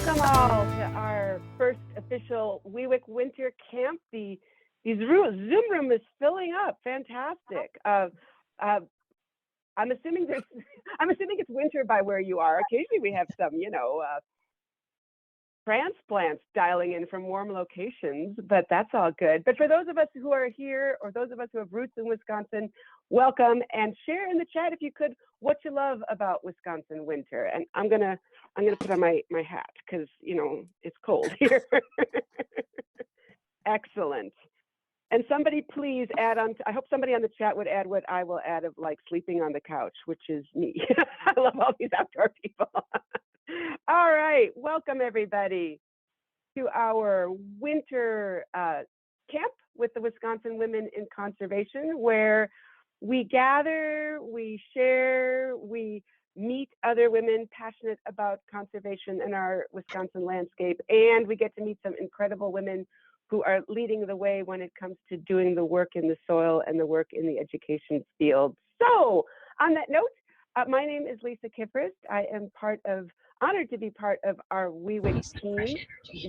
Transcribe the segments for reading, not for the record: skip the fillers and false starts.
Welcome all to our first official WeWick Winter Camp. The Zoom room is filling up. Fantastic. I'm assuming it's winter by where you are. Occasionally we have some, transplants dialing in from warm locations, but that's all good. But for those of us who are here, or those of us who have roots in Wisconsin, welcome, and share in the chat if you could what you love about Wisconsin winter. And I'm gonna put on my hat because it's cold here. Excellent. And somebody please add on. I hope somebody on the chat would add what I will add of like sleeping on the couch, which is me. I love all these outdoor people. All right, welcome everybody to our winter camp with the Wisconsin Women in Conservation, where we gather, we share, we meet other women passionate about conservation in our Wisconsin landscape, and we get to meet some incredible women who are leading the way when it comes to doing the work in the soil and the work in the education field. So on that note, my name is Lisa Kiprist. I am honored to be part of our WeWick team.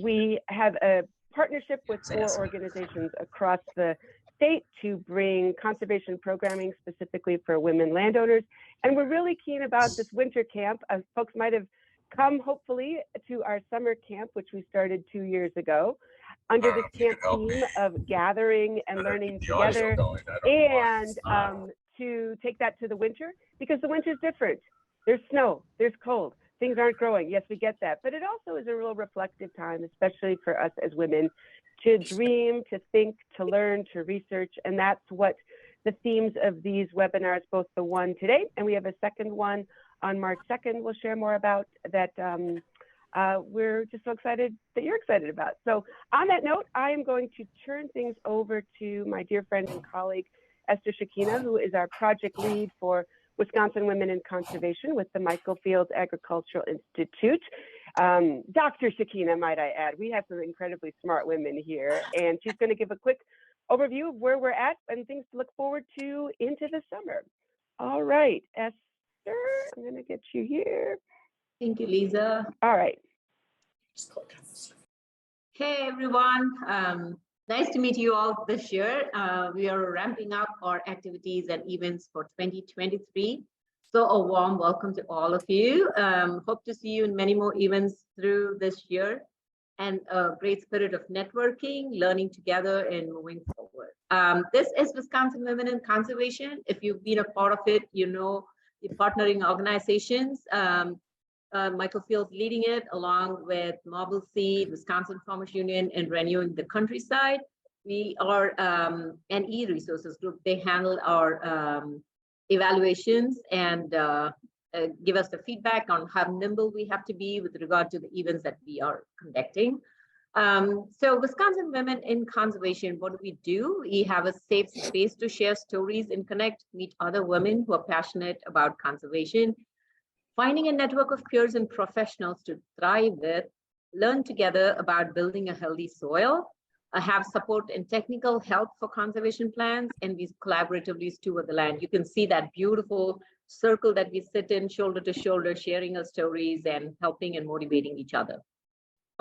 We have a partnership with 4 organizations across the state to bring conservation programming specifically for women landowners. And we're really keen about this winter camp. Folks might have come hopefully to our summer camp, which we started 2 years ago, under this camp theme of gathering and learning together, and to take that to the winter, because the winter is different. There's snow, there's cold, things aren't growing. Yes, we get that, but it also is a real reflective time, especially for us as women, to dream, to think, to learn, to research. And that's what the themes of these webinars, both the one today, and we have a second one on March 2nd, we'll share more about that. We're just so excited that you're excited about. So on that note, I am going to turn things over to my dear friend and colleague, Esther Shakina, who is our project lead for Wisconsin Women in Conservation with the Michael Fields Agricultural Institute. Dr. Shakina, might I add. We have some incredibly smart women here, and she's going to give a quick overview of where we're at and things to look forward to into the summer. All right, Esther, I'm going to get you here. Thank you, Lisa. All right. Hey, everyone. Nice to meet you all this year. We are ramping up our activities and events for 2023. So a warm welcome to all of you. Hope to see you in many more events through this year, and a great spirit of networking, learning together, and moving forward. This is Wisconsin Women in Conservation. If you've been a part of it, you know the partnering organizations. Michael Fields leading it, along with Marble Seed, Wisconsin Farmers Union, and Renewing the Countryside. We are an e-resources group. They handle our evaluations and give us the feedback on how nimble we have to be with regard to the events that we are conducting. So Wisconsin Women in Conservation, what do? We have a safe space to share stories and connect, meet other women who are passionate about conservation, finding a network of peers and professionals to thrive with, learn together about building a healthy soil, have support and technical help for conservation plans, and we collaboratively steward the land. You can see that beautiful circle that we sit in, shoulder to shoulder, sharing our stories and helping and motivating each other.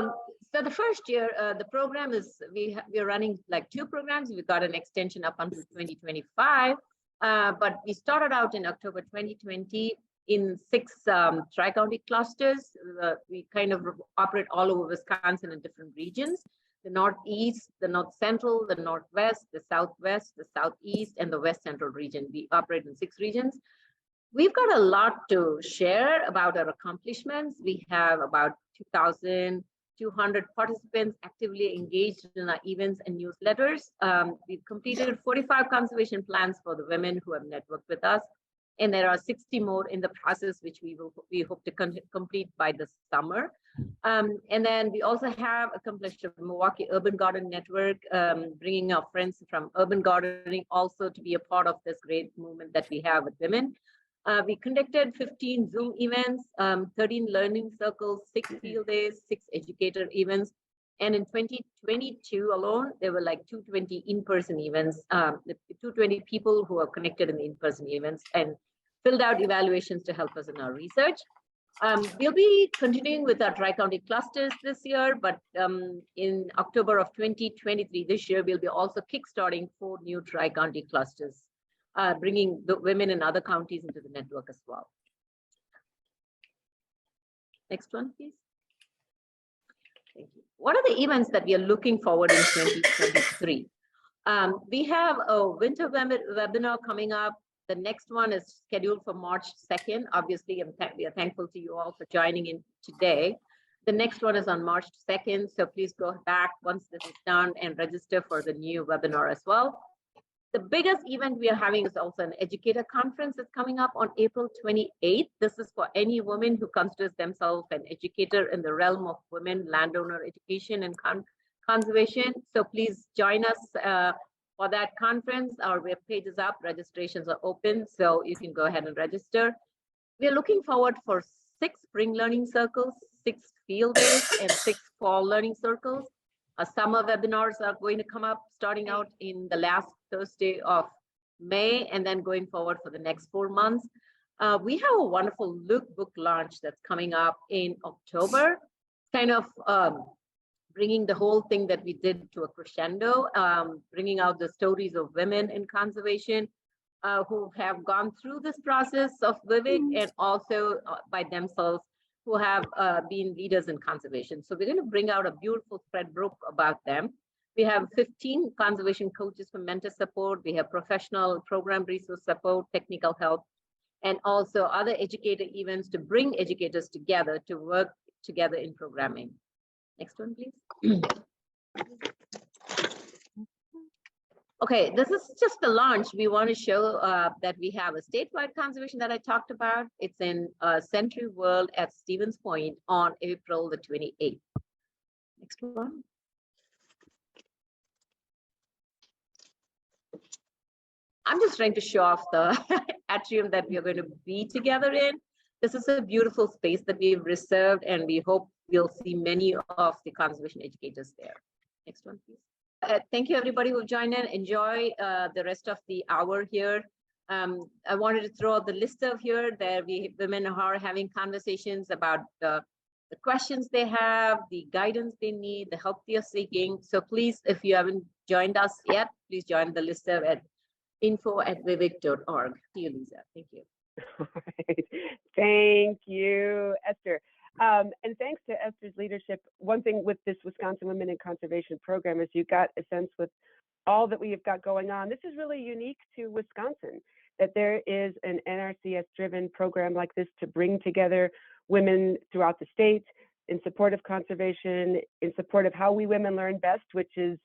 So the first year, the program is, we are running like 2 programs. We've got an extension up until 2025, but we started out in October 2020 in 6 tri-county clusters. We kind of operate all over Wisconsin in different regions: the Northeast, the North Central, the Northwest, the Southwest, the Southeast, and the West Central region. We operate in 6 regions. We've got a lot to share about our accomplishments. We have about 2,200 participants actively engaged in our events and newsletters. We've completed 45 conservation plans for the women who have networked with us, and there are 60 more in the process, which we hope to complete by the summer. And then we also have accomplished the Milwaukee Urban Garden Network, bringing our friends from urban gardening also to be a part of this great movement that we have with women. We conducted 15 Zoom events, 13 learning circles, 6 field days, 6 educator events. And in 2022 alone, there were like 220 in-person events, 220 people who are connected in the in-person events and filled out evaluations to help us in our research. We'll be continuing with our Tri-County clusters this year, but in October of 2023, this year, we'll be also kickstarting 4 new Tri-County clusters, bringing the women in other counties into the network as well. Next one, please. Thank you. What are the events that we are looking forward in 2023? We have a winter webinar coming up. The next one is scheduled for March 2nd. Obviously, we are thankful to you all for joining in today. The next one is on March 2nd. So please go back once this is done and register for the new webinar as well. The biggest event we are having is also an educator conference that's coming up on April 28th. This is for any woman who considers themselves an educator in the realm of women, landowner education, and conservation. So please join us for that conference. Our web page is up, registrations are open, so you can go ahead and register. We're looking forward for 6 spring learning circles, 6 field days, and 6 fall learning circles. Summer webinars are going to come up starting out in the last Thursday of May and then going forward for the next 4 months. We have a wonderful lookbook launch that's coming up in October, kind of bringing the whole thing that we did to a crescendo, bringing out the stories of women in conservation who have gone through this process of living and also by themselves who have been leaders in conservation. So we're going to bring out a beautiful spread book about them. We have 15 conservation coaches for mentor support. We have professional program resource support, technical help, and also other educator events to bring educators together to work together in programming. Next one, please. Okay, this is just the launch. We want to show that we have a statewide conservation that I talked about. It's in Century World at Stevens Point on April the 28th. Next one. I'm just trying to show off the atrium that we are going to be together in. This is a beautiful space that we've reserved, and we hope we'll see many of the conservation educators there. Next one, please. Thank you, everybody who joined in. Enjoy the rest of the hour here. I wanted to throw out the list of here that women are having conversations about the questions they have, the guidance they need, the help they are seeking. So please, if you haven't joined us yet, please join the listserv at info@vivek.org. To you, Lisa. Thank you. All right. Thank you, Esther. And thanks to Esther's leadership, one thing with this Wisconsin Women in Conservation program is you got a sense with all that we have got going on. This is really unique to Wisconsin, that there is an NRCS-driven program like this to bring together women throughout the state in support of conservation, in support of how we women learn best, which is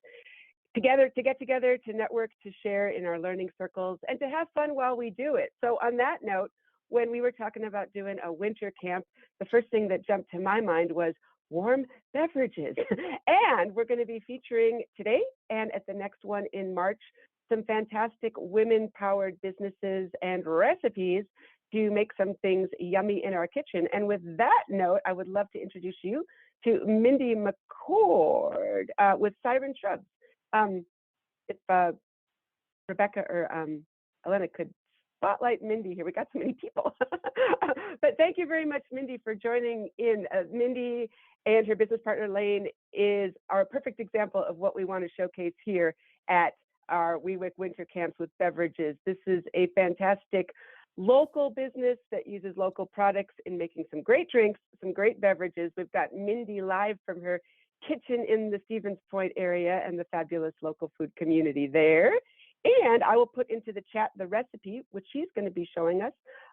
to get together, to network, to share in our learning circles, and to have fun while we do it. So on that note, when we were talking about doing a winter camp, the first thing that jumped to my mind was warm beverages. And we're going to be featuring today and at the next one in March, some fantastic women-powered businesses and recipes to make some things yummy in our kitchen. And with that note, I would love to introduce you to Mindy McCord with Siren Shrubs. If Rebecca or Elena could spotlight Mindy here. We got so many people. But thank you very much, Mindy, for joining in. Mindy and her business partner, Lane, is our perfect example of what we want to showcase here at our WeWick Winter Camps with Beverages. This is a fantastic local business that uses local products in making some great drinks, some great beverages. We've got Mindy live from her kitchen in the Stevens Point area and the fabulous local food community there. And I will put into the chat the recipe, which she's going to be showing us,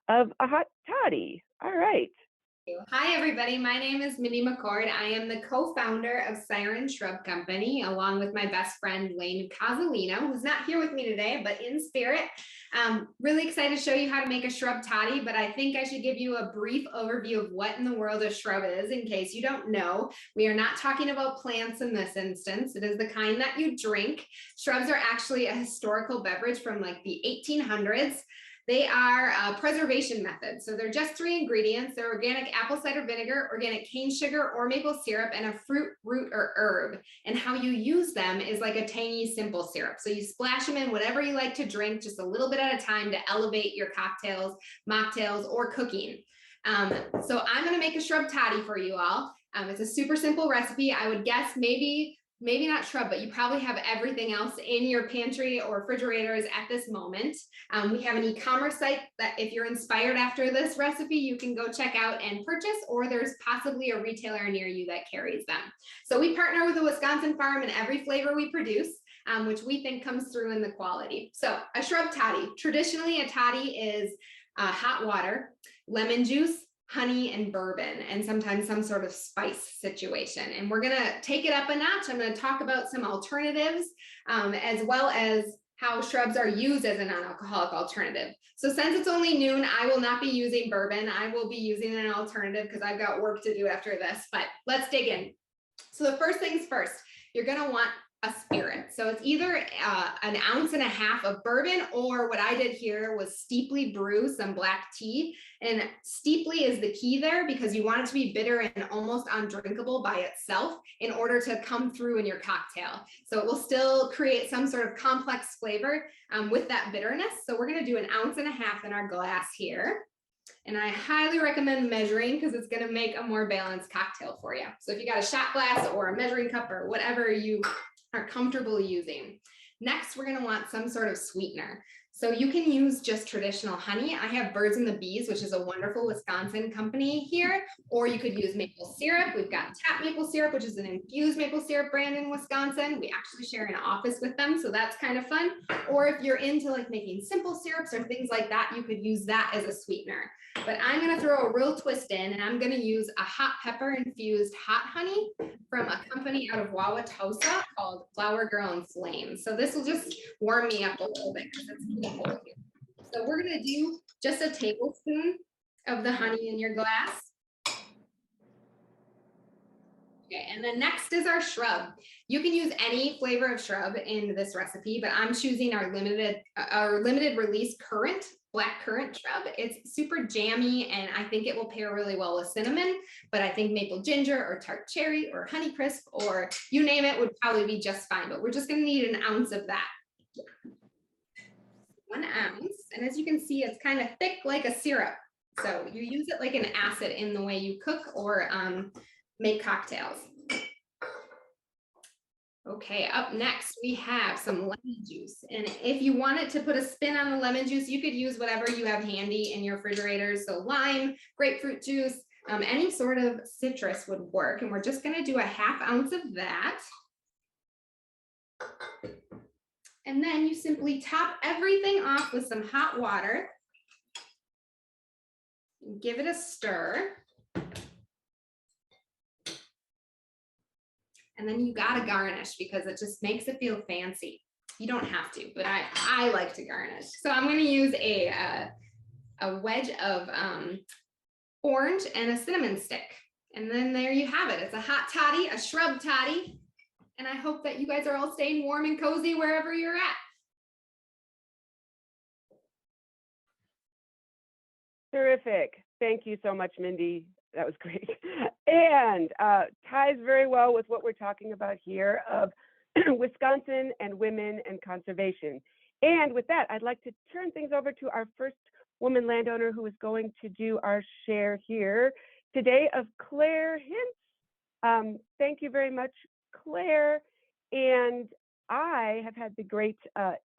of a hot toddy. All right. Hi, everybody. My name is Mindy McCord. I am the co-founder of Siren Shrub Company, along with my best friend, Lane Casalino, who's not here with me today, but in spirit. Really excited to show you how to make a shrub toddy, but I think I should give you a brief overview of what in the world a shrub is, in case you don't know. We are not talking about plants in this instance. It is the kind that you drink. Shrubs are actually a historical beverage from like the 1800s. They are a preservation method. So they're just 3 ingredients. They're organic apple cider vinegar, organic cane sugar or maple syrup, and a fruit, root, or herb. And how you use them is like a tangy, simple syrup. So you splash them in whatever you like to drink, just a little bit at a time to elevate your cocktails, mocktails, or cooking. So I'm going to make a shrub toddy for you all. It's a super simple recipe. I would guess maybe not shrub, but you probably have everything else in your pantry or refrigerators at this moment. We have an e-commerce site that if you're inspired after this recipe, you can go check out and purchase, or there's possibly a retailer near you that carries them. So we partner with a Wisconsin farm in every flavor we produce, which we think comes through in the quality. So a shrub toddy, traditionally a toddy is hot water, lemon juice, honey, and bourbon, and sometimes some sort of spice situation. And we're gonna take it up a notch. I'm gonna talk about some alternatives, as well as how shrubs are used as a non-alcoholic alternative. So since it's only noon, I will not be using bourbon. I will be using an alternative because I've got work to do after this, but let's dig in. So the first things first, you're gonna want a spirit. So it's either 1.5 ounces of bourbon, or what I did here was steeply brew some black tea. And steeply is the key there because you want it to be bitter and almost undrinkable by itself in order to come through in your cocktail. So it will still create some sort of complex flavor with that bitterness. So we're going to do 1.5 ounces in our glass here. And I highly recommend measuring because it's going to make a more balanced cocktail for you. So if you got a shot glass or a measuring cup or whatever you are comfortable using. Next, we're going to want some sort of sweetener. So you can use just traditional honey. I have Birds and the Bees, which is a wonderful Wisconsin company here, or you could use maple syrup. We've got Tap Maple Syrup, which is an infused maple syrup brand in Wisconsin. We actually share an office with them, so that's kind of fun. Or if you're into like making simple syrups or things like that, you could use that as a sweetener. But I'm going to throw a real twist in, and I'm going to use a hot pepper infused hot honey from a company out of Wauwatosa called Flower Girl and Flame. So this will just warm me up a little bit because it's cold here. So we're going to do just a tablespoon of the honey in your glass. Okay, and then next is our shrub. You can use any flavor of shrub in this recipe, but I'm choosing our limited release currant, black currant shrub. It's super jammy, and I think it will pair really well with cinnamon, but I think maple ginger or tart cherry or Honeycrisp or you name it would probably be just fine, but we're just gonna need 1 ounce of that. 1 ounce, and as you can see, it's kind of thick like a syrup. So you use it like an acid in the way you cook or make cocktails. Okay, up next we have some lemon juice. And if you wanted to put a spin on the lemon juice, you could use whatever you have handy in your refrigerators. So lime, grapefruit juice, any sort of citrus would work. And we're just gonna do 1/2 ounce of that. And then you simply top everything off with some hot water. Give it a stir. And then you gotta garnish because it just makes it feel fancy. You don't have to, but I like to garnish. So I'm gonna use a wedge of orange and a cinnamon stick. And then there you have it. It's a hot toddy, a shrub toddy. And I hope that you guys are all staying warm and cozy wherever you're at. Terrific. Thank you so much, Mindy. That was great. And ties very well with what we're talking about here of Wisconsin and women and conservation. And with that, I'd like to turn things over to our first woman landowner who is going to do our share here today of Claire Hintz. Thank you very much, Claire. And I have had the great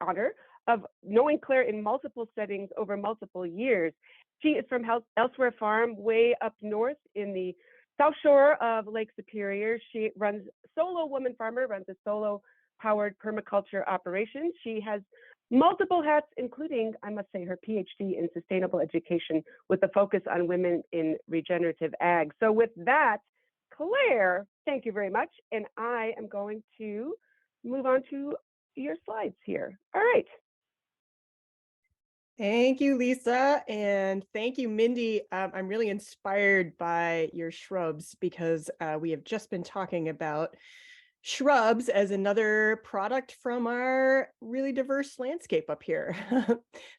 honor of knowing Claire in multiple settings over multiple years. She is from Elsewhere Farm, way up north in the South Shore of Lake Superior. She runs solo woman farmer, runs a solo powered permaculture operation. She has multiple hats, including, I must say, her PhD in sustainable education with a focus on women in regenerative ag. So with that, Claire, thank you very much. And I am going to move on to your slides here. All right. Thank you, Lisa, and thank you, Mindy. I'm really inspired by your shrubs because we have just been talking about shrubs as another product from our really diverse landscape up here.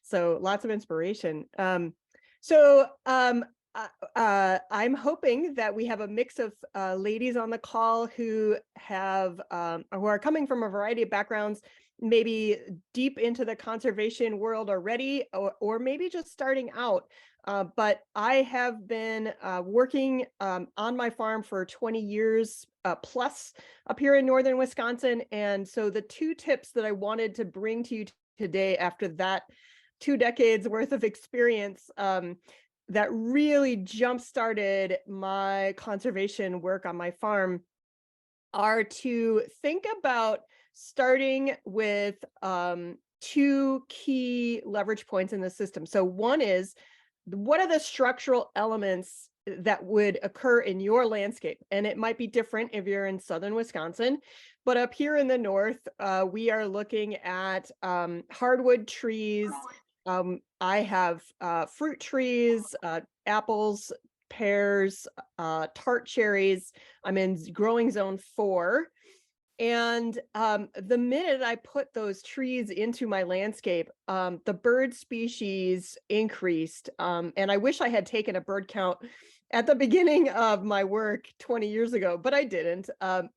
So lots of inspiration. I'm hoping that we have a mix of ladies on the call who are coming from a variety of backgrounds, maybe deep into the conservation world already, or maybe just starting out. But I have been working on my farm for 20 years plus up here in northern Wisconsin. And so the two tips that I wanted to bring to you today after that 2 decades worth of experience that really jump-started my conservation work on my farm are to think about starting with two key leverage points in the system. So one is, what are the structural elements that would occur in your landscape? And it might be different if you're in southern Wisconsin, but up here in the north, we are looking at hardwood trees. I have fruit trees, apples, pears, tart cherries. I'm in growing zone 4. And the minute I put those trees into my landscape, the bird species increased. And I wish I had taken a bird count at the beginning of my work 20 years ago, but I didn't.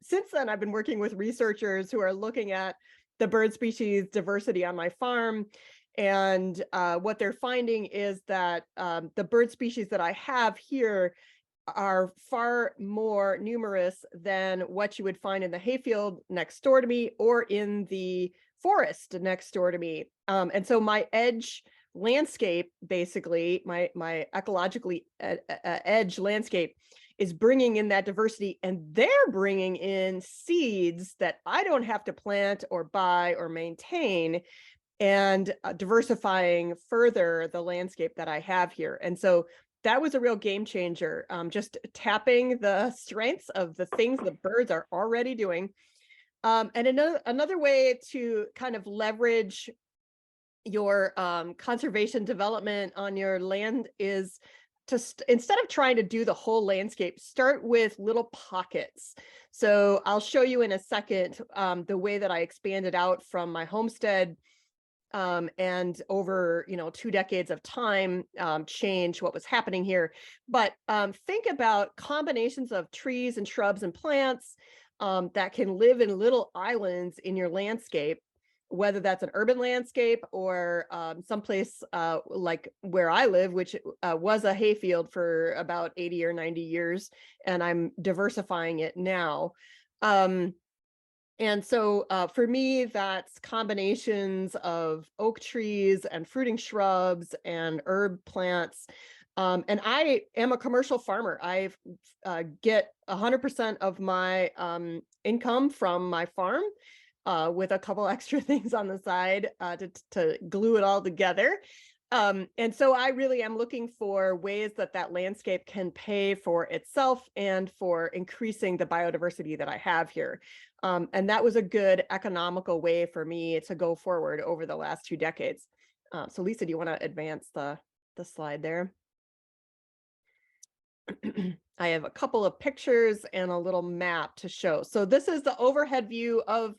Since then, I've been working with researchers who are looking at the bird species diversity on my farm. And what they're finding is that the bird species that I have here are far more numerous than what you would find in the hayfield next door to me or in the forest next door to me. And so my edge landscape, basically, my ecologically edge landscape is bringing in that diversity, and they're bringing in seeds that I don't have to plant or buy or maintain, and diversifying further the landscape that I have here. And so that was a real game changer, just tapping the strengths of the things the birds are already doing. And another way to kind of leverage your conservation development on your land is to instead of trying to do the whole landscape, start with little pockets. So I'll show you in a second the way that I expanded out from my homestead and over 2 decades of time change what was happening here. But think about combinations of trees and shrubs and plants that can live in little islands in your landscape, whether that's an urban landscape or someplace like where I live, which was a hayfield for about 80 or 90 years, and I'm diversifying it now. And so for me, that's combinations of oak trees and fruiting shrubs and herb plants. And I am a commercial farmer. I get 100% of my income from my farm with a couple extra things on the side to glue it all together. And so I really am looking for ways that that landscape can pay for itself and for increasing the biodiversity that I have here. And that was a good economical way for me to go forward over the last 2 decades. So Lisa, do you want to advance the slide there? I have a couple of pictures and a little map to show. So this is the overhead view of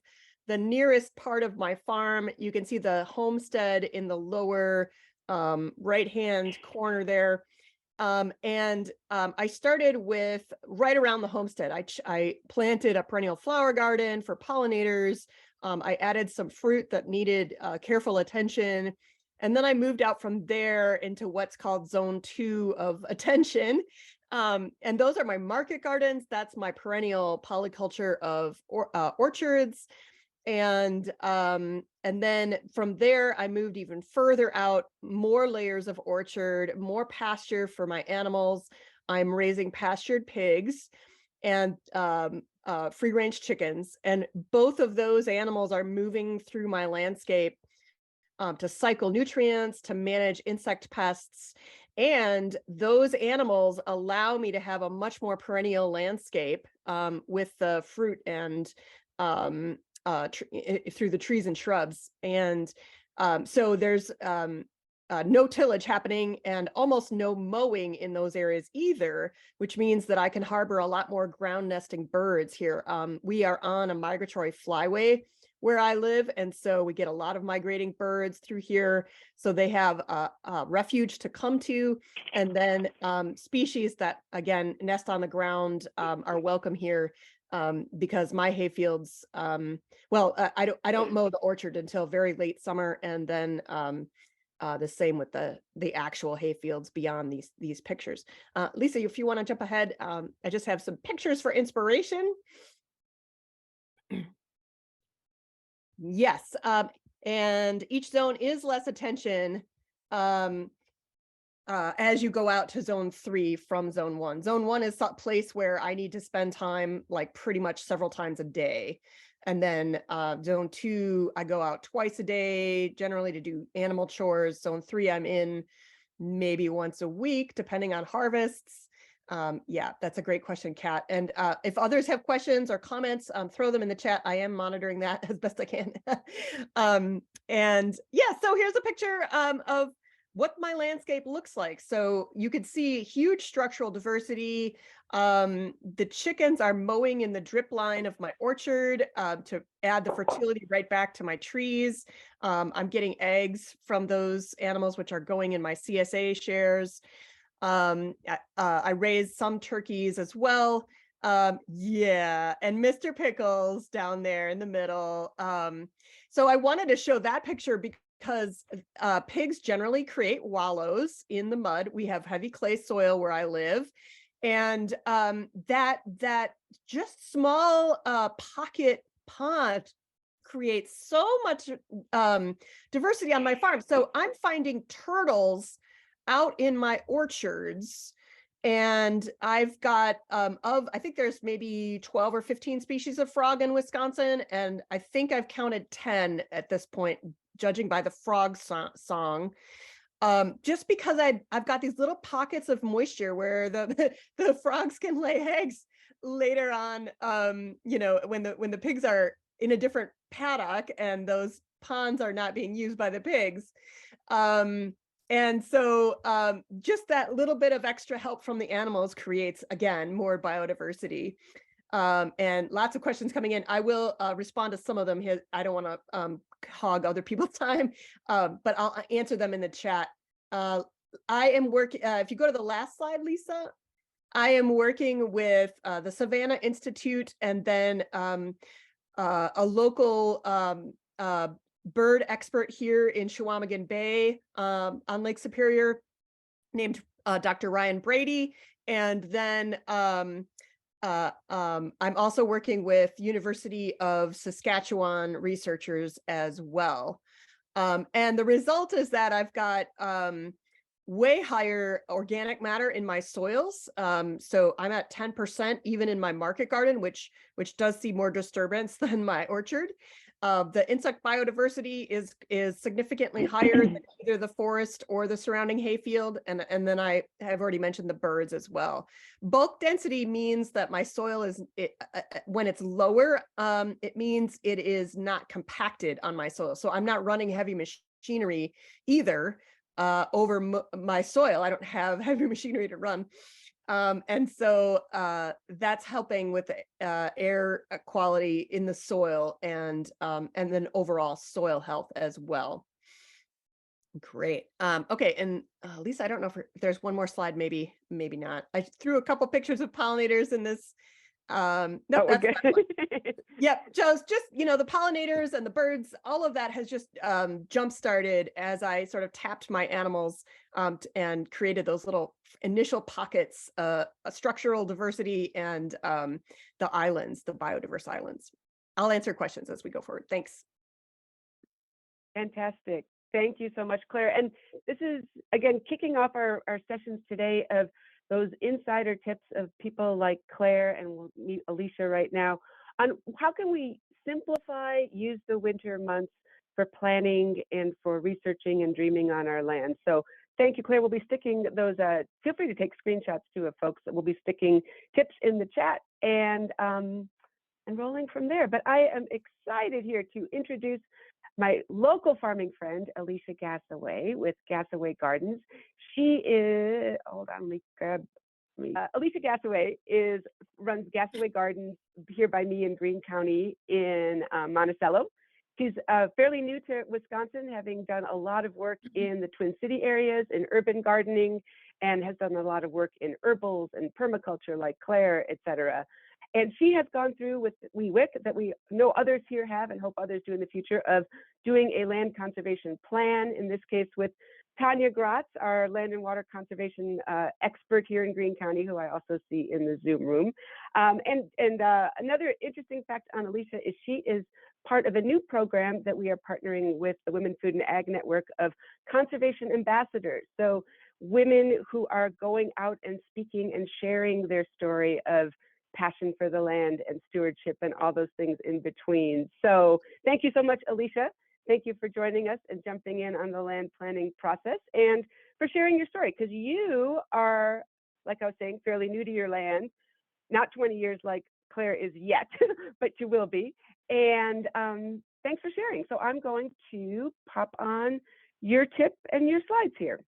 the nearest part of my farm. You can see the homestead in the lower right-hand corner there. And I started with right around the homestead. I planted a perennial flower garden for pollinators. I added some fruit that needed careful attention. And then I moved out from there into what's called zone 2 of attention. And those are my market gardens. That's my perennial polyculture of orchards. And then from there, I moved even further out, more layers of orchard, more pasture for my animals. I'm raising pastured pigs and free range chickens. And both of those animals are moving through my landscape to cycle nutrients, to manage insect pests. And those animals allow me to have a much more perennial landscape with the fruit and through the trees and shrubs. And so there's no tillage happening and almost no mowing in those areas either, which means that I can harbor a lot more ground nesting birds here. We are on a migratory flyway where I live, and so we get a lot of migrating birds through here. So they have a refuge to come to, and then species that, again, nest on the ground are welcome here. Because my hayfields, I don't mow the orchard until very late summer, and then the same with the actual hay fields beyond these pictures. Lisa, if you want to jump ahead, I just have some pictures for inspiration. Yes, and each zone is less attention as you go out to zone 3 from zone 1. Zone 1 is a place where I need to spend time like pretty much several times a day. And then zone 2, I go out twice a day, generally to do animal chores. Zone 3, I'm in maybe once a week, depending on harvests. Yeah, that's a great question, Kat. And if others have questions or comments, throw them in the chat. I am monitoring that as best I can. And yeah, so here's a picture of what my landscape looks like. So you could see huge structural diversity. The chickens are mowing in the drip line of my orchard to add the fertility right back to my trees. I'm getting eggs from those animals, which are going in my CSA shares. I raised some turkeys as well. Yeah, and Mr. Pickles down there in the middle. So I wanted to show that picture because pigs generally create wallows in the mud. We have heavy clay soil where I live. And that just small pocket pond creates so much diversity on my farm. So I'm finding turtles out in my orchards, and I've got I think there's maybe 12 or 15 species of frog in Wisconsin, and I think I've counted 10 at this point, judging by the frog song. Just because I've got these little pockets of moisture where the frogs can lay eggs later on, you know, when the pigs are in a different paddock and those ponds are not being used by the pigs. And so just that little bit of extra help from the animals creates, again, more biodiversity. And lots of questions coming in. I will respond to some of them here. I don't want to hog other people's time, but I'll answer them in the chat. I am working, if you go to the last slide, Lisa, I am working with the Savannah Institute and then a local bird expert here in Chequamegon Bay on Lake Superior named Dr. Ryan Brady. And then I'm also working with University of Saskatchewan researchers as well. And the result is that I've got way higher organic matter in my soils. So I'm at 10% even in my market garden, which does see more disturbance than my orchard. The insect biodiversity is significantly higher than either the forest or the surrounding hayfield. And then I have already mentioned the birds as well. Bulk density means that my soil is, when it's lower, it means it is not compacted on my soil. So I'm not running heavy machinery either over my soil. I don't have heavy machinery to run. And so that's helping with air quality in the soil and then overall soil health as well. Great. Okay, and Lisa, I don't know if there's one more slide, maybe not. I threw a couple pictures of pollinators in this. No, that's yep, just you know, the pollinators and the birds, all of that has just jump started as I sort of tapped my animals and created those little initial pockets, structural diversity and the islands, the biodiverse islands. I'll answer questions as we go forward. Thanks. Fantastic. Thank you so much, Claire. And this is, again, kicking off our sessions today of those insider tips of people like Claire, and we'll meet Alicia right now, on how can we simplify, use the winter months for planning and for researching and dreaming on our land. So thank you, Claire. We'll be sticking those, feel free to take screenshots too of folks that will be sticking tips in the chat and rolling from there. But I am excited here to introduce my local farming friend, Alicia Gassaway with Gassaway Gardens. She is, hold on, let me grab me. Alicia Gassaway runs Gassaway Gardens here by me in Greene County in Monticello. She's fairly new to Wisconsin, having done a lot of work in the Twin City areas in urban gardening, and has done a lot of work in herbals and permaculture like Claire, et cetera. And she has gone through with WEWIC that we know others here have and hope others do in the future of doing a land conservation plan, in this case with Tanya Gratz, our land and water conservation expert here in Greene County, who I also see in the Zoom room. Another interesting fact on Alicia is she is part of a new program that we are partnering with the Women Food and Ag Network of conservation ambassadors. So women who are going out and speaking and sharing their story of passion for the land and stewardship and all those things in between. So thank you so much, Alicia. Thank you for joining us and jumping in on the land planning process and for sharing your story, because you are, like I was saying, fairly new to your land, not 20 years like Claire is yet, but you will be. And thanks for sharing. So I'm going to pop on your tip and your slides here.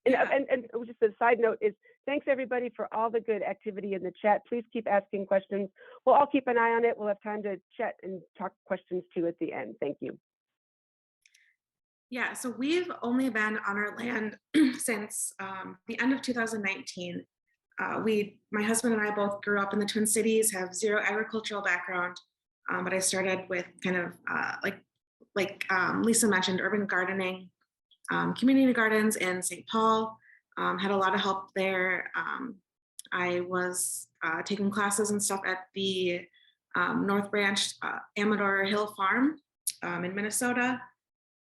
And, Yeah. and just a side note is thanks everybody for all the good activity in the chat. Please keep asking questions. We'll all keep an eye on it. We'll have time to chat and talk questions too at the end. Thank you. Yeah, so we've only been on our land since the end of 2019. My husband and I both grew up in the Twin Cities, have zero agricultural background, but I started with kind of like Lisa mentioned, urban gardening, community gardens in St. Paul, had a lot of help there. I was taking classes and stuff at the North Branch Amador Hill Farm in Minnesota.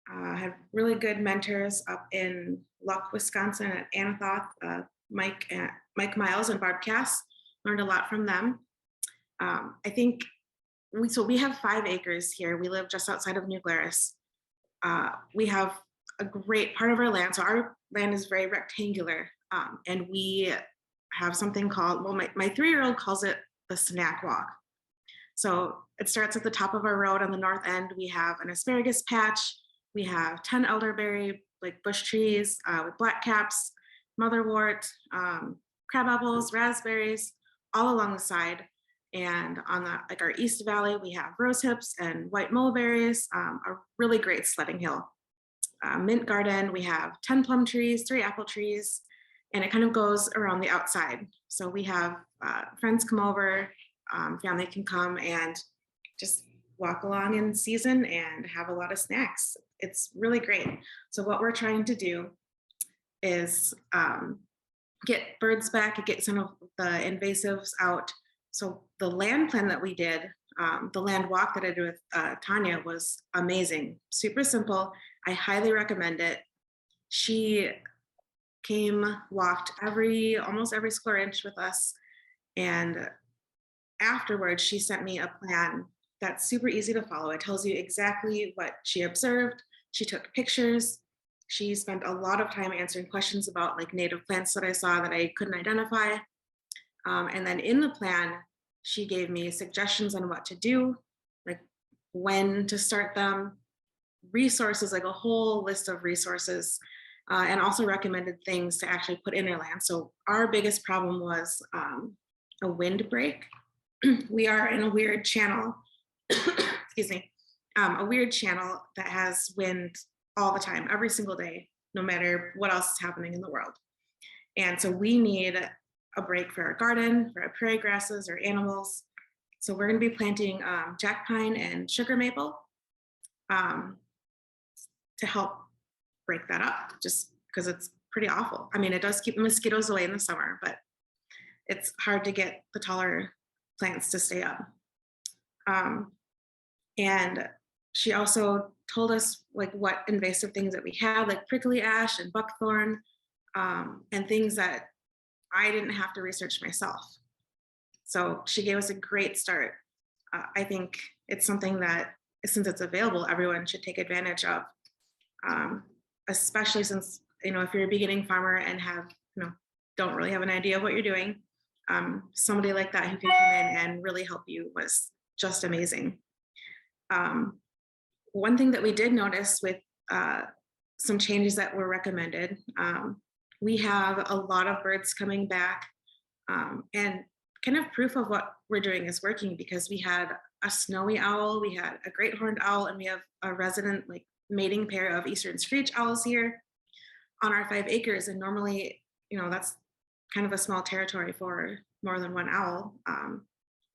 Had really good mentors up in Luck, Wisconsin at Anathoth, Mike Miles and Barb Cass. Learned a lot from them. I think we have 5 acres here. We live just outside of New Glarus. We have a great part of our land. So our land is very rectangular, and we have something called, well, my 3-year-old calls it the snack walk. So it starts at the top of our road on the north end. We have an asparagus patch. We have 10 elderberry, like bush trees with black caps, motherwort, crab apples, raspberries, all along the side. And on our East Valley, we have rose hips and white mulberries, a really great sledding hill. Mint garden, we have 10 plum trees, 3 apple trees, and it kind of goes around the outside. So we have friends come over, family can come and just walk along in season and have a lot of snacks. It's really great. So what we're trying to do is get birds back and get some of the invasives out. So the land plan that we did, the land walk that I did with Tanya was amazing, super simple. I highly recommend it. She came, walked almost every square inch with us. And afterwards, she sent me a plan that's super easy to follow. It tells you exactly what she observed. She took pictures. She spent a lot of time answering questions about like native plants that I saw that I couldn't identify. And then in the plan, she gave me suggestions on what to do, like when to start them, resources, like a whole list of resources, and also recommended things to actually put in her land. So our biggest problem was a windbreak. We are in a weird channel, excuse me, a weird channel that has wind all the time, every single day, no matter what else is happening in the world. And so we need a break for our garden, for our prairie grasses, or animals. So we're going to be planting jack pine and sugar maple to help break that up, just because it's pretty awful. I mean, it does keep the mosquitoes away in the summer, but it's hard to get the taller plants to stay up. And she also told us like what invasive things that we had, like prickly ash and buckthorn, and things that I didn't have to research myself. So she gave us a great start. I think it's something that, since it's available, everyone should take advantage of, especially since, if you're a beginning farmer and don't really have an idea of what you're doing, somebody like that who can come in and really help you was just amazing. One thing that we did notice with some changes that were recommended, we have a lot of birds coming back, and kind of proof of what we're doing is working, because we had a snowy owl, we had a great horned owl, and we have a resident like mating pair of eastern screech owls here on our 5 acres. And normally, that's kind of a small territory for more than one owl.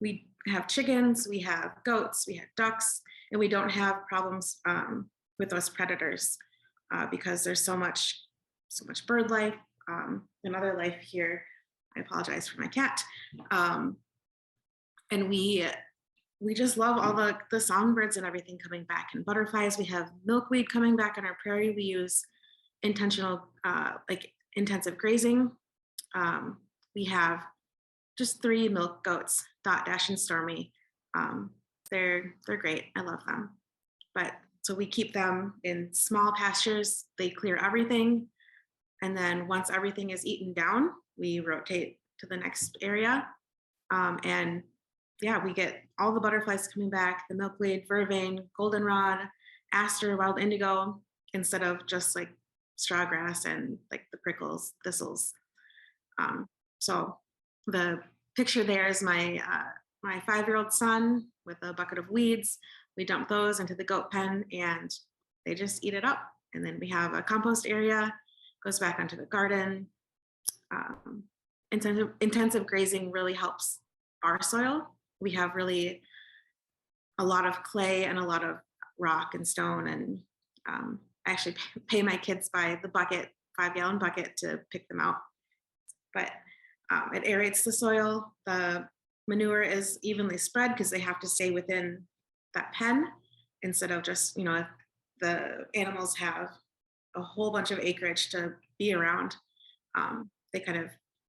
we have chickens, we have goats, we have ducks, and we don't have problems with those predators because there's so much bird life and other life here. I apologize for my cat. And we just love all the songbirds and everything coming back, and butterflies. We have milkweed coming back on our prairie. We use intentional, like intensive grazing. We have just 3 milk goats, Dot, Dash, and Stormy. They're great. I love them. But so we keep them in small pastures. They clear everything. And then once everything is eaten down, we rotate to the next area. And yeah, we get all the butterflies coming back, the milkweed, vervain, goldenrod, aster, wild indigo, instead of just like straw grass and like the prickles, thistles. So the picture there is my 5-year-old son with a bucket of weeds. We dump those into the goat pen and they just eat it up. And then we have a compost area, goes back onto the garden. Intensive grazing really helps our soil. We have really a lot of clay and a lot of rock and stone, and I actually pay my kids by the bucket, 5-gallon bucket, to pick them out. But it aerates the soil. The manure is evenly spread because they have to stay within that pen instead of just, if the animals have a whole bunch of acreage to be around, they kind of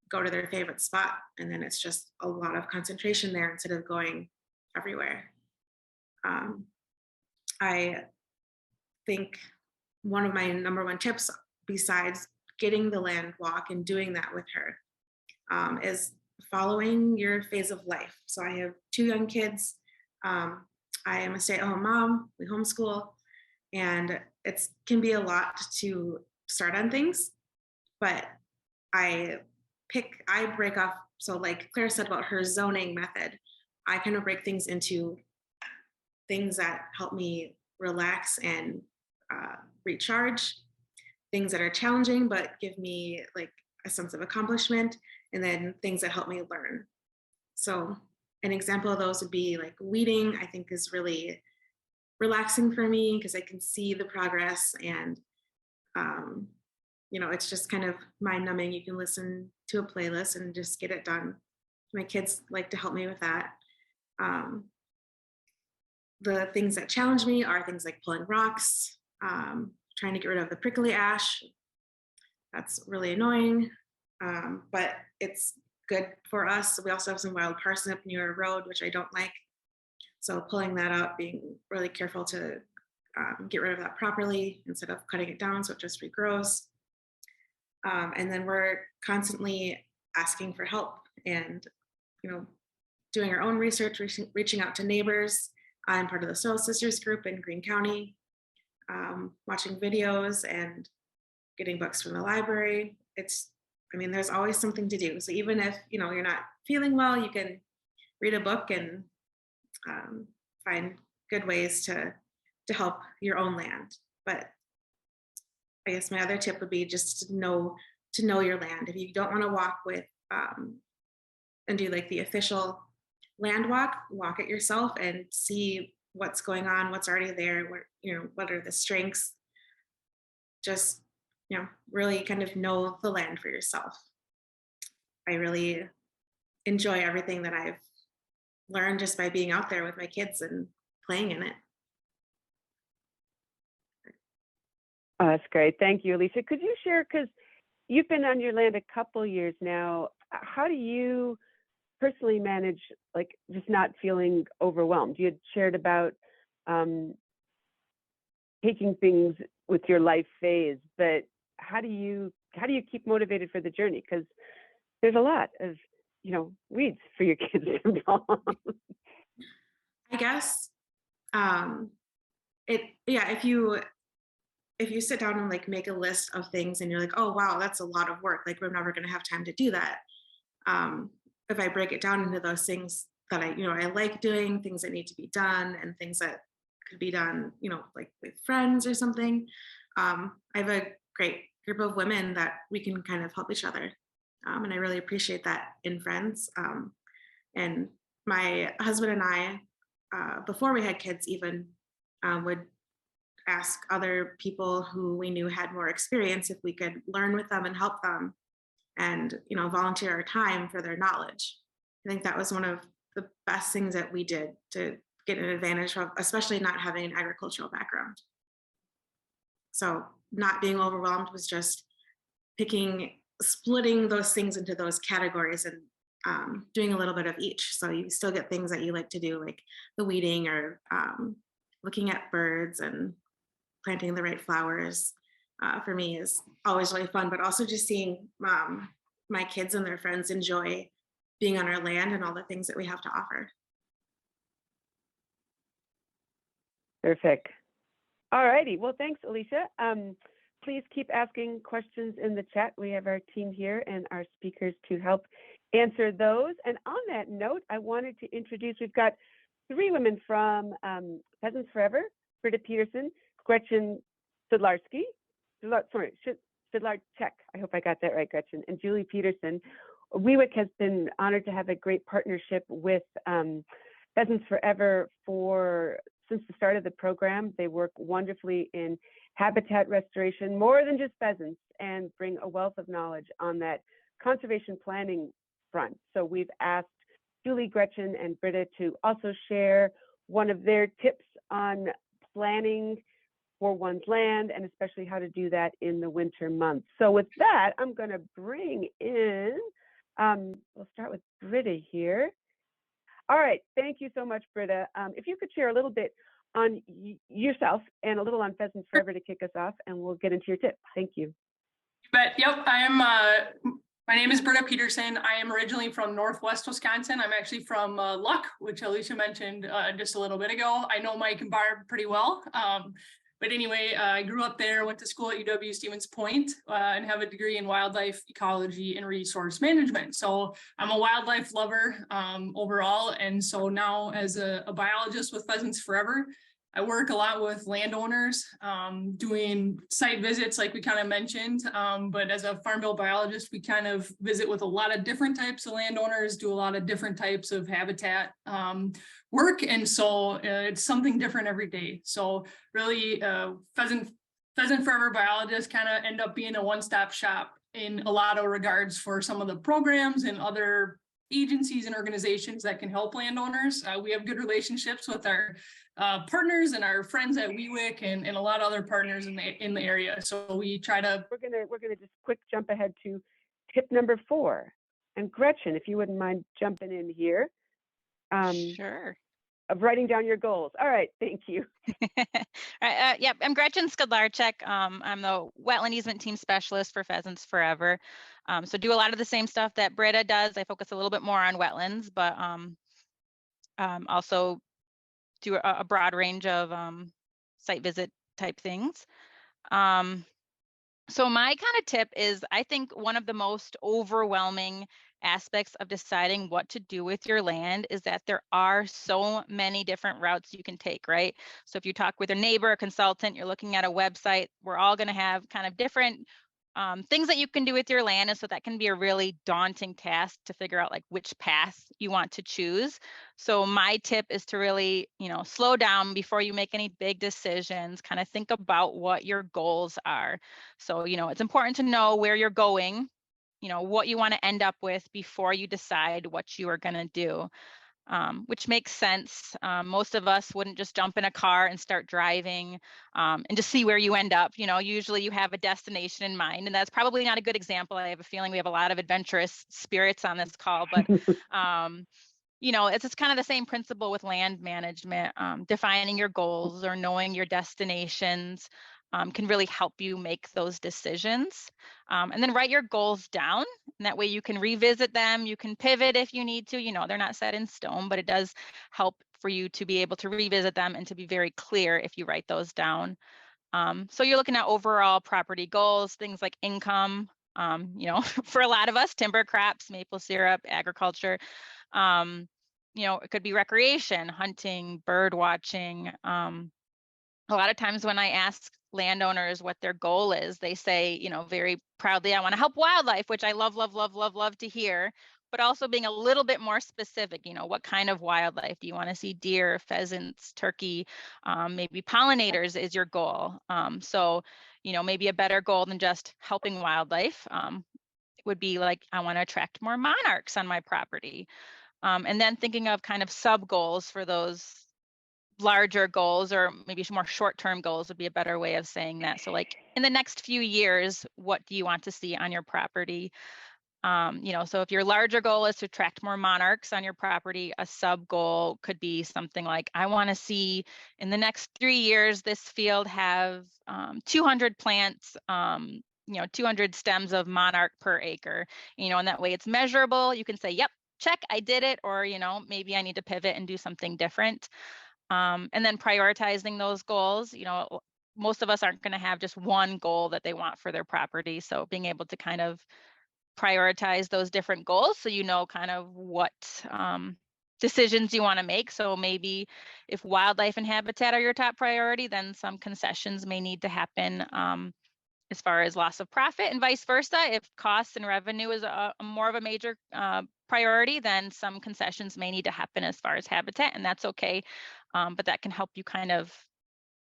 go to their favorite spot, and then it's just a lot of concentration there instead of going everywhere. I think one of my number one tips, besides getting the land walk and doing that with her, is following your phase of life. So I have 2 young kids. I am a stay-at-home mom. We homeschool, and it can be a lot to start on things, but I break off. So like Claire said about her zoning method, I kind of break things into things that help me relax and recharge, things that are challenging but give me like a sense of accomplishment, and then things that help me learn. So an example of those would be like weeding. I think is really relaxing for me because I can see the progress, and it's just kind of mind numbing. You can listen to a playlist and just get it done. My kids like to help me with that. The things that challenge me are things like pulling rocks, trying to get rid of the prickly ash. That's really annoying, but it's good for us. We also have some wild parsnip near a road, which I don't like. So pulling that up, being really careful to get rid of that properly instead of cutting it down so it just regrows. And then we're constantly asking for help and, doing our own research, reaching out to neighbors. I'm part of the Soil Sisters group in Greene County, watching videos and getting books from the library. There's always something to do. So even if, you're not feeling well, you can read a book and find good ways to help your own land. But I guess my other tip would be just to know your land. If you don't want to walk with and do like the official land walk it yourself and see what's going on, what's already there, what are the strengths. Just really kind of know the land for yourself. I really enjoy everything that I've learned just by being out there with my kids and playing in it. Oh, that's great. Thank you, Alicia. Could you share, because you've been on your land a couple years now, how do you personally manage like just not feeling overwhelmed? You had shared about taking things with your life phase, but how do you keep motivated for the journey? Because there's a lot of weeds for your kids to involve. I guess if you sit down and like make a list of things and you're like, oh wow, that's a lot of work, like we're never going to have time to do that. If I break it down into those things that I like doing, things that need to be done and things that could be done, like with friends or something. I have a great group of women that we can kind of help each other. And I really appreciate that in friends. And my husband and I, before we had kids even, would ask other people who we knew had more experience if we could learn with them and help them and, volunteer our time for their knowledge. I think that was one of the best things that we did to get an advantage of, especially not having an agricultural background. So not being overwhelmed was just splitting those things into those categories and doing a little bit of each. So you still get things that you like to do, like the weeding or looking at birds and planting the right flowers. For me is always really fun, but also just seeing my kids and their friends enjoy being on our land and all the things that we have to offer. Perfect. All righty. Well, thanks, Alicia. Please keep asking questions in the chat. We have our team here and our speakers to help answer those. And on that note, I wanted to introduce, we've got 3 women from Pheasants Forever, Britta Peterson, Gretchen Sidlarczyk, I hope I got that right, Gretchen, and Julie Peterson. WEWIC has been honored to have a great partnership with Pheasants Forever since the start of the program. They work wonderfully in habitat restoration, more than just pheasants, and bring a wealth of knowledge on that conservation planning front. So we've asked Julie, Gretchen, and Britta to also share one of their tips on planning for one's land, and especially how to do that in the winter months. So with that, I'm going to bring in, we'll start with Britta here. All right, thank you so much, Britta. If you could share a little bit on yourself and a little on Pheasants Forever to kick us off, and we'll get into your tip. Thank you. But yep, my name is Britta Peterson. I am originally from Northwest Wisconsin. I'm actually from Luck, which Alicia mentioned just a little bit ago. I know Mike and Barb pretty well. But anyway, I grew up there, went to school at UW Stevens Point, and have a degree in wildlife ecology and resource management. So I'm a wildlife lover overall. And so now as a biologist with Pheasants Forever, I work a lot with landowners, doing site visits like we kind of mentioned, but as a Farm Bill biologist, we kind of visit with a lot of different types of landowners, do a lot of different types of habitat work, and so it's something different every day. So really, Pheasant Forever biologists kind of end up being a one-stop shop in a lot of regards for some of the programs and other agencies and organizations that can help landowners. We have good relationships with our partners and our friends at WEWIC and a lot of other partners in the area. So we try to. We're gonna just quick jump ahead to tip number 4. And Gretchen, if you wouldn't mind jumping in here. Sure. Of writing down your goals. All right, thank you. Yep, I'm Gretchen Sidlarczyk. I'm the wetland easement team specialist for Pheasants Forever. So do a lot of the same stuff that Britta does. I focus a little bit more on wetlands, but also do a broad range of site visit type things. So my kind of tip is, I think one of the most overwhelming aspects of deciding what to do with your land is that there are so many different routes you can take, right? So if you talk with a neighbor, a consultant, you're looking at a website, we're all going to have kind of different things that you can do with your land. And so that can be a really daunting task to figure out like which path you want to choose. So my tip is to really, slow down before you make any big decisions, kind of think about what your goals are. So, it's important to know where you're going, what you want to end up with before you decide what you are going to do. Which makes sense. Most of us wouldn't just jump in a car and start driving and just see where you end up. Usually you have a destination in mind, and that's probably not a good example. I have a feeling we have a lot of adventurous spirits on this call, but it's just kind of the same principle with land management. Defining your goals or knowing your destinations can really help you make those decisions. And then write your goals down, and that way you can revisit them. You can pivot if you need to. They're not set in stone, but it does help for you to be able to revisit them and to be very clear if you write those down. So you're looking at overall property goals, things like income, for a lot of us, timber, crops, maple syrup, agriculture. It could be recreation, hunting, bird watching. A lot of times when I ask landowners what their goal is, they say, very proudly, I want to help wildlife, which I love to hear. but also being a little bit more specific, you know, what kind of wildlife do you want to see? Deer, pheasants, turkey, maybe pollinators is your goal. So, you know, maybe a better goal than just helping wildlife would be like, I want to attract more monarchs on my property. And then thinking of kind of sub goals for those larger goals, or maybe more short-term goals would be a better way of saying that. So like in the next few years, what do you want to see on your property? You know, so if your larger goal is to attract more monarchs on your property, a sub goal could be something like, I want to see in the next 3 years, this field have 200 plants, you know, 200 stems of monarch per acre, you know, and that way it's measurable. You can say, yep, check, I did it. Or, you know, maybe I need to pivot and do something different. And then prioritizing those goals, you know, most of us aren't going to have just one goal that they want for their property. So being able to kind of prioritize those different goals so you know kind of what decisions you want to make. So maybe if wildlife and habitat are your top priority, then some concessions may need to happen as far as loss of profit, and vice versa. If costs and revenue is a more of a major priority, then some concessions may need to happen as far as habitat, and that's okay. But that can help you kind of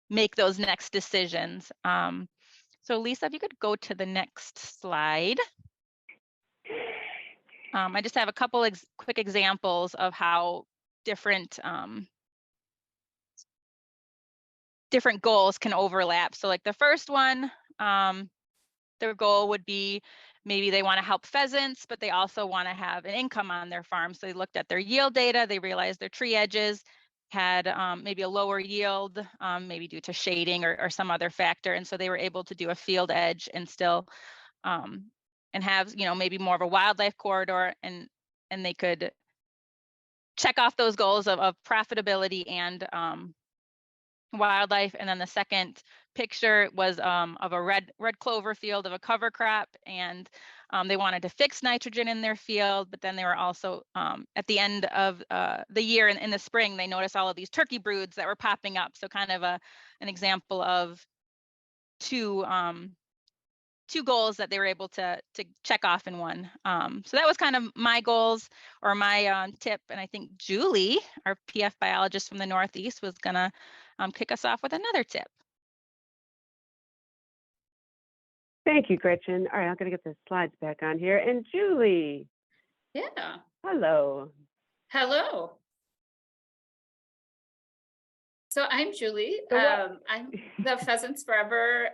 make those next decisions. So Lisa, if you could go to the next slide. I just have a couple quick examples of how different different goals can overlap. So like the first one, their goal would be maybe they want to help pheasants, but they also want to have an income on their farm. So they looked at their yield data, they realized their tree edges had maybe a lower yield, maybe due to shading or some other factor. And so they were able to do a field edge and still and have, you know, maybe more of a wildlife corridor, and they could check off those goals of profitability and wildlife. And then the second picture was of a red clover field of a cover crop, and they wanted to fix nitrogen in their field, but then they were also at the end of the year in the spring, they noticed all of these turkey broods that were popping up. So kind of an example of two goals that they were able to check off in one. So that was kind of my goals or my tip. And I think Julie, our PF biologist from the Northeast, was gonna kick us off with another tip. Thank you, Gretchen. All right, I'm gonna get the slides back on here. And Julie. Yeah. Hello. Hello. So I'm Julie. I'm the Pheasants Forever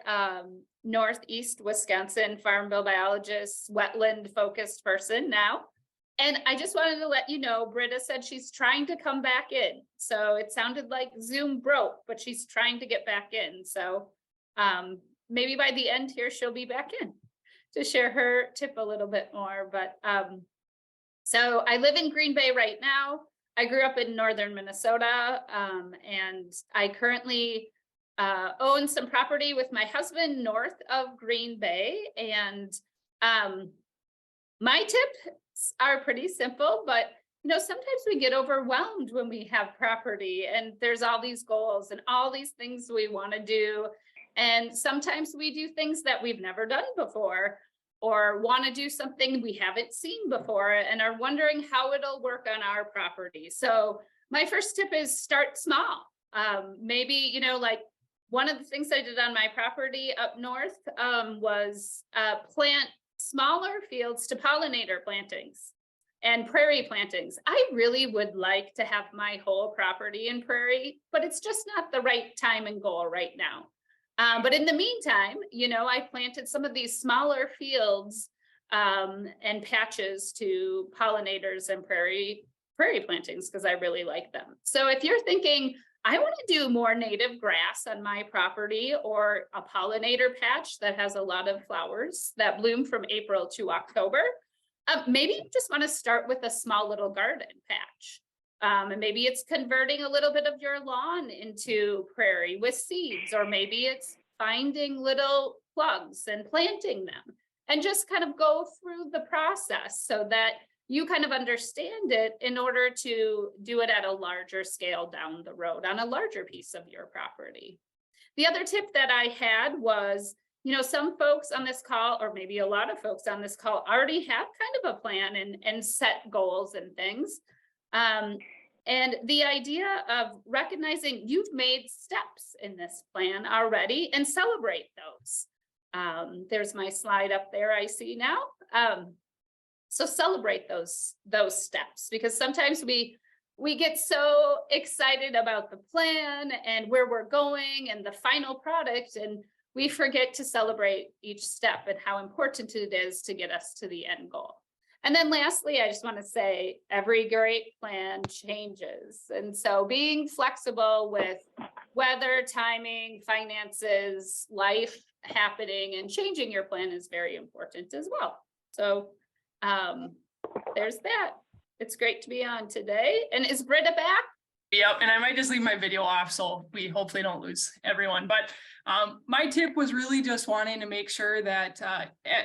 Northeast Wisconsin Farm Bill biologist, wetland focused person now. And I just wanted to let you know, Britta said she's trying to come back in. So it sounded like Zoom broke, but she's trying to get back in. So maybe by the end here, she'll be back in to share her tip a little bit more. But so I live in Green Bay right now. I grew up in northern Minnesota, and I currently own some property with my husband north of Green Bay. And my tips are pretty simple, but you know, sometimes we get overwhelmed when we have property and there's all these goals and all these things we want to do. And sometimes we do things that we've never done before, or want to do something we haven't seen before and are wondering how it'll work on our property. So my first tip is start small. Maybe, you know, like one of the things I did on my property up north was plant smaller fields to pollinator plantings and prairie plantings. I really would like to have my whole property in prairie, but it's just not the right time and goal right now. But in the meantime, you know, I planted some of these smaller fields and patches to pollinators and prairie plantings because I really like them. So if you're thinking, I want to do more native grass on my property or a pollinator patch that has a lot of flowers that bloom from April to October, maybe you just want to start with a small little garden patch. And maybe it's converting a little bit of your lawn into prairie with seeds, or maybe it's finding little plugs and planting them and just kind of go through the process so that you kind of understand it in order to do it at a larger scale down the road on a larger piece of your property. The other tip that I had was, some folks on this call, or maybe a lot of folks on this call, already have kind of a plan and set goals and things. And the idea of recognizing you've made steps in this plan already and celebrate those. There's my slide up there I see now. So celebrate those steps, because sometimes we get so excited about the plan and where we're going and the final product, and we forget to celebrate each step and how important it is to get us to the end goal. And then lastly, I just want to say every great plan changes. And so being flexible with weather, timing, finances, life happening, and changing your plan is very important as well. So there's that. It's great to be on today. And is Britta back? Yep, and I might just leave my video off so we hopefully don't lose everyone. But my tip was really just wanting to make sure that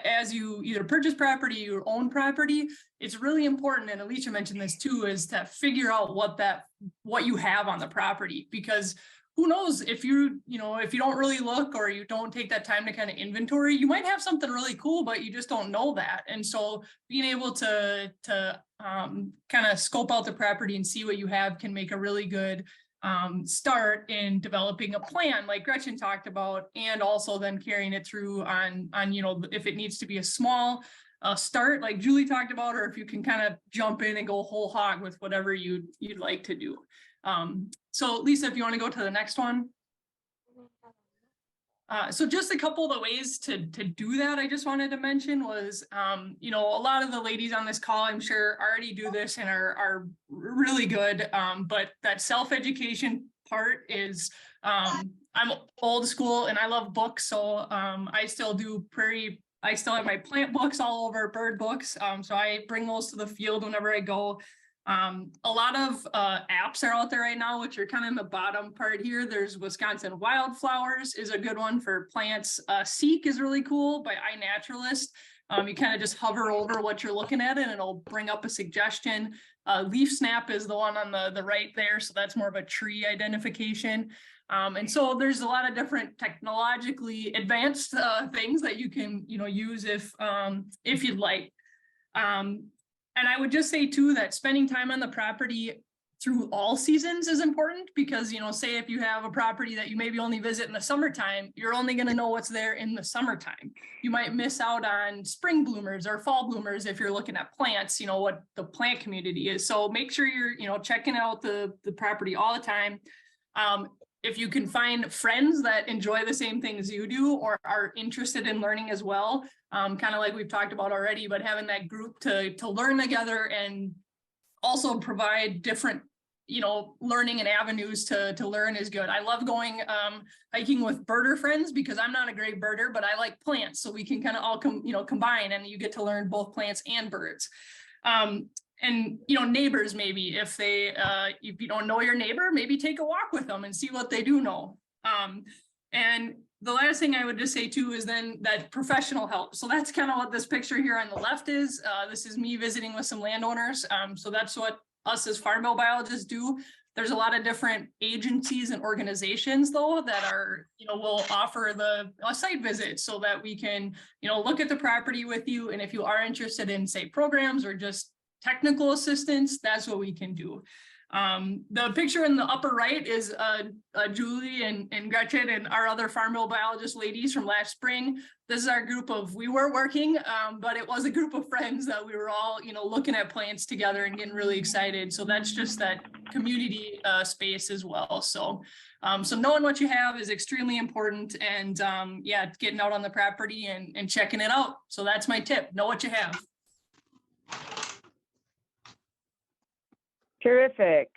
as you either purchase property or own property, it's really important, and Alicia mentioned this too, is to figure out what you have on the property, because who knows, if you don't really look, or you don't take that time to kind of inventory, you might have something really cool, but you just don't know that. And so being able to kind of scope out the property and see what you have can make a really good start in developing a plan like Gretchen talked about, and also then carrying it through on if it needs to be a small start like Julie talked about, or if you can kind of jump in and go whole hog with whatever you'd like to do. So Lisa, if you want to go to the next one. So just a couple of the ways to do that I just wanted to mention was, a lot of the ladies on this call, I'm sure already do this and are really good. But that self-education part is, I'm old school and I love books. So I still have my plant books all over, bird books. So I bring those to the field whenever I go. A lot of apps are out there right now, which are kind of in the bottom part here. There's Wisconsin Wildflowers is a good one for plants. Seek is really cool by iNaturalist. You kind of just hover over what you're looking at and it'll bring up a suggestion. Leaf Snap is the one on the right there. So that's more of a tree identification. And so there's a lot of different technologically advanced things that you can use if you'd like. And I would just say too, that spending time on the property through all seasons is important, because, say if you have a property that you maybe only visit in the summertime, you're only going to know what's there in the summertime. You might miss out on spring bloomers or fall bloomers if you're looking at plants, what the plant community is. So make sure you're, checking out the property all the time. If you can find friends that enjoy the same things you do or are interested in learning as well, kind of like we've talked about already, but having that group to learn together and also provide different, learning and avenues to learn is good. I love going hiking with birder friends, because I'm not a great birder, but I like plants. So we can kind of all combine, and you get to learn both plants and birds. And neighbors, maybe if you don't know your neighbor, maybe take a walk with them and see what they do know. And the last thing I would just say too is then that professional help. So that's kind of what this picture here on the left is. This is me visiting with some landowners. So that's what us as farm bill biologists do. There's a lot of different agencies and organizations though that are, will offer a site visit so that we can, look at the property with you. And if you are interested in, say, programs or just technical assistance, that's what we can do. The picture in the upper right is Julie and Gretchen and our other farm bill biologist ladies from last spring. This is our group we were working, but it was a group of friends that we were all, looking at plants together and getting really excited. So that's just that community space as well. So knowing what you have is extremely important, and getting out on the property and checking it out. So that's my tip. Know what you have. Terrific.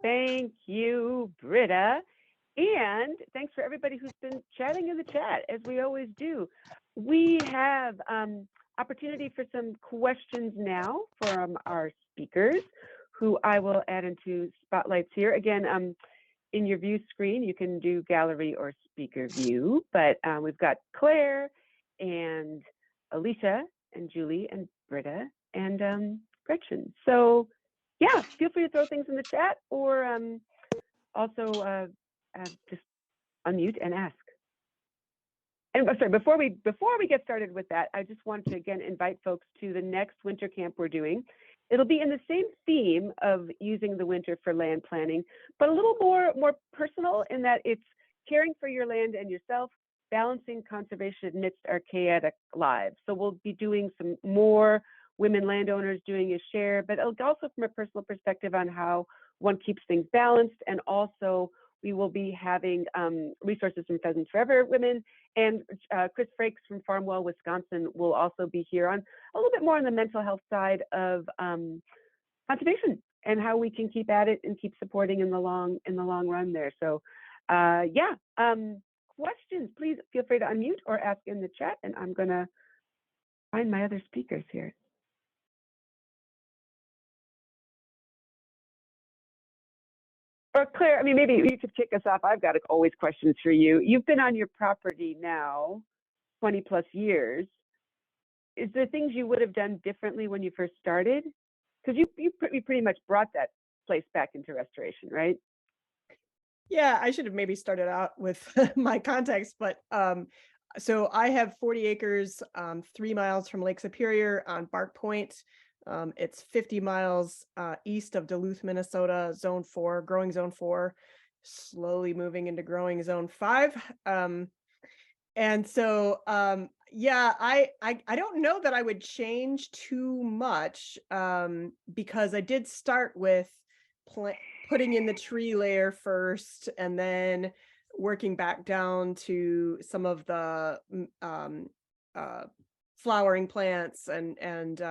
Thank you, Britta. And thanks for everybody who's been chatting in the chat, as we always do. We have opportunity for some questions now from our speakers, who I will add into spotlights here. Again, in your view screen, you can do gallery or speaker view, but we've got Claire and Alicia and Julie and Britta and Gretchen. So yeah, feel free to throw things in the chat, or also just unmute and ask. And I'm sorry, before we get started with that, I just want to again invite folks to the next winter camp we're doing. It'll be in the same theme of using the winter for land planning, but a little more personal in that it's caring for your land and yourself, balancing conservation amidst our chaotic lives. So we'll be doing some more women landowners doing a share, but also from a personal perspective on how one keeps things balanced. And also we will be having resources from Pheasants Forever Women, and Chris Frakes from Farmwell, Wisconsin will also be here on a little bit more on the mental health side of conservation and how we can keep at it and keep supporting in the long run there. So yeah, questions, please feel free to unmute or ask in the chat, and I'm gonna find my other speakers here. Or Claire, I mean, maybe you could kick us off. I've got always questions for you. You've been on your property now 20 plus years. Is there things you would have done differently when you first started? Because you pretty much brought that place back into restoration, right? Yeah, I should have maybe started out with my context, but so I have 40 acres, 3 miles from Lake Superior on Bark Point. It's 50 miles east of Duluth, Minnesota, zone 4, growing zone 4, slowly moving into growing zone 5. And so, yeah, I don't know that I would change too much because I did start with putting in the tree layer first and then working back down to some of the flowering plants and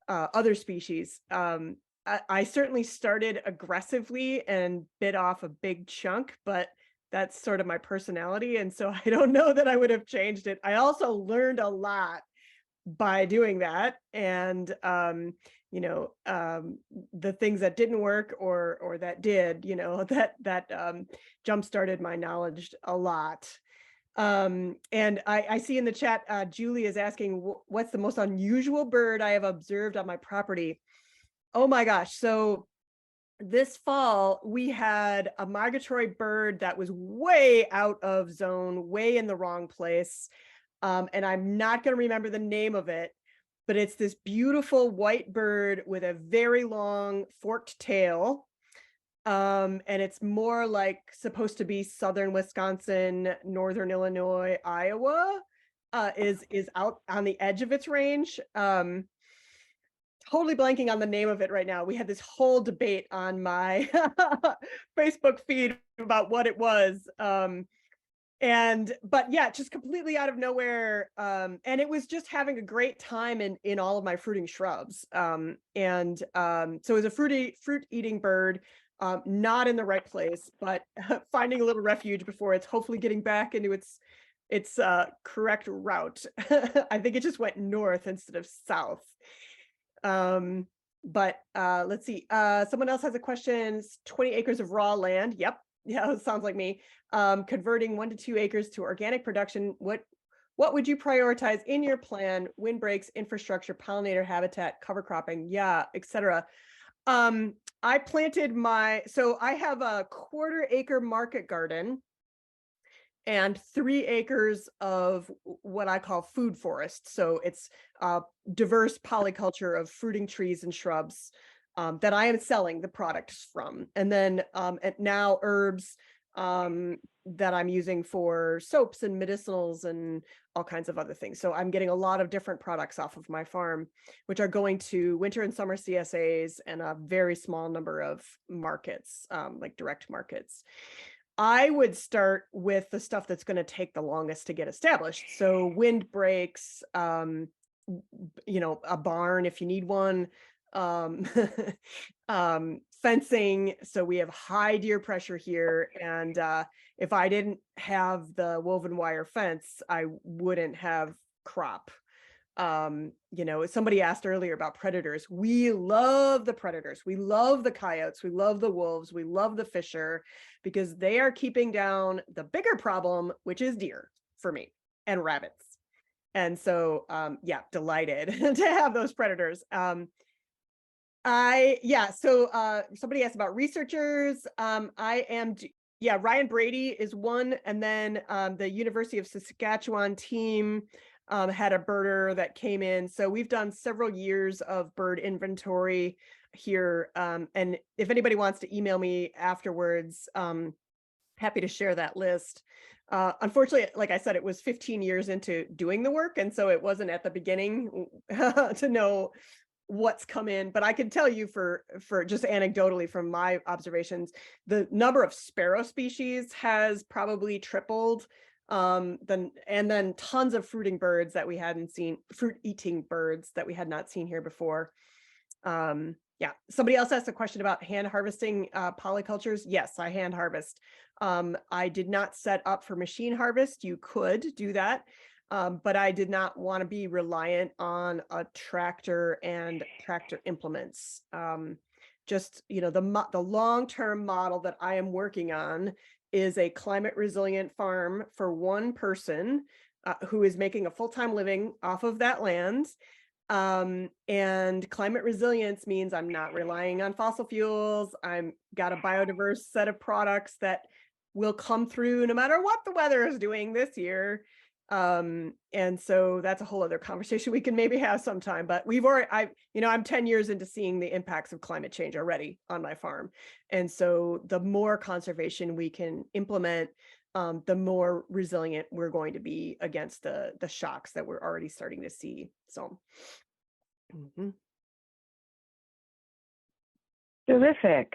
other species. I certainly started aggressively and bit off a big chunk, but that's sort of my personality. And so I don't know that I would have changed it. I also learned a lot by doing that. And, you know, the things that didn't work or that did, you know, that jump-started my knowledge a lot. And I see in the chat, Julie is asking, what's the most unusual bird I have observed on my property? Oh my gosh. So this fall, we had a migratory bird that was way out of zone, way in the wrong place. And I'm not going to remember the name of it, but it's this beautiful white bird with a very long forked tail. And it's more like supposed to be southern Wisconsin, northern Illinois, Iowa, is out on the edge of its range. Totally blanking on the name of it right now. We had this whole debate on my Facebook feed about what it was. But yeah, just completely out of nowhere. And it was just having a great time in all of my fruiting shrubs. So it was a fruit eating bird, not in the right place, but finding a little refuge before it's hopefully getting back into its correct route. I think it just went north instead of south. But let's see, someone else has a question. 20 acres of raw land. Yep. Yeah, it sounds like me. Converting 1 to 2 acres to organic production. What would you prioritize in your plan? Windbreaks, infrastructure, pollinator habitat, cover cropping, yeah, etc. I planted so I have a 1/4 acre market garden and 3 acres of what I call food forest. So it's diverse polyculture of fruiting trees and shrubs that I am selling the products from. And then now herbs that I'm using for soaps and medicinals and all kinds of other things. So I'm getting a lot of different products off of my farm, which are going to winter and summer CSAs and a very small number of markets, like direct markets. I would start with the stuff that's going to take the longest to get established. So windbreaks, you know, a barn if you need one, fencing. So we have high deer pressure here. And if I didn't have the woven wire fence, I wouldn't have crop. You know, somebody asked earlier about predators. We love the predators. We love the coyotes. We love the wolves. We love the fisher because they are keeping down the bigger problem, which is deer for me and rabbits. And so, yeah, delighted to have those predators. So somebody asked about researchers. I am Yeah, Ryan Brady is one, and then the University of Saskatchewan team had a birder that came in. So we've done several years of bird inventory here. And if anybody wants to email me afterwards, happy to share that list. Unfortunately, like I said, it was 15 years into doing the work, and so it wasn't at the beginning to know what's come in, but I can tell you for just anecdotally from my observations, the number of sparrow species has probably tripled. And then tons of fruiting birds that we hadn't seen, fruit eating birds that we had not seen here before. Yeah, somebody else asked a question about hand harvesting polycultures. Yes, I hand harvest. I did not set up for machine harvest. You could do that. But I did not want to be reliant on a tractor and tractor implements. Just, you know, the long-term model that I am working on is a climate resilient farm for one person who is making a full-time living off of that land. And climate resilience means I'm not relying on fossil fuels. I'm got a biodiverse set of products that will come through no matter what the weather is doing this year. And so that's a whole other conversation we can maybe have sometime, but I'm 10 years into seeing the impacts of climate change already on my farm. And so the more conservation we can implement, the more resilient we're going to be against the shocks that we're already starting to see. So. Mhm. Terrific.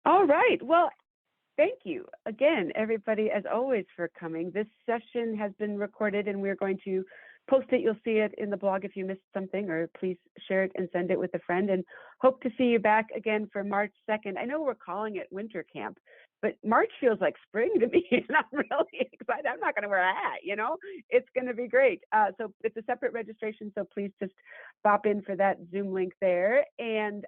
All right. Well, thank you again, everybody, as always, for coming. This session has been recorded and we're going to post it. You'll see it in the blog if you missed something, or please share it and send it with a friend, and hope to see you back again for March 2nd. I know we're calling it winter camp, but March feels like spring to me and I'm really excited. I'm not going to wear a hat, it's going to be great. So it's a separate registration, so please just pop in for that Zoom link there. And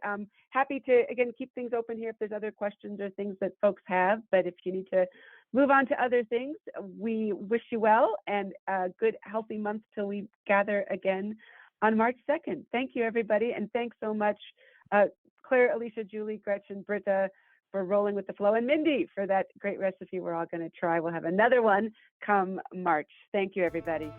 happy to, again, keep things open here if there's other questions or things that folks have, but if you need to move on to other things, we wish you well and a good, healthy month till we gather again on March 2nd. Thank you, everybody. And thanks so much, Claire, Alicia, Julie, Gretchen, Britta, for rolling with the flow, and Mindy for that great recipe we're all going to try. We'll have another one come March. Thank you, everybody.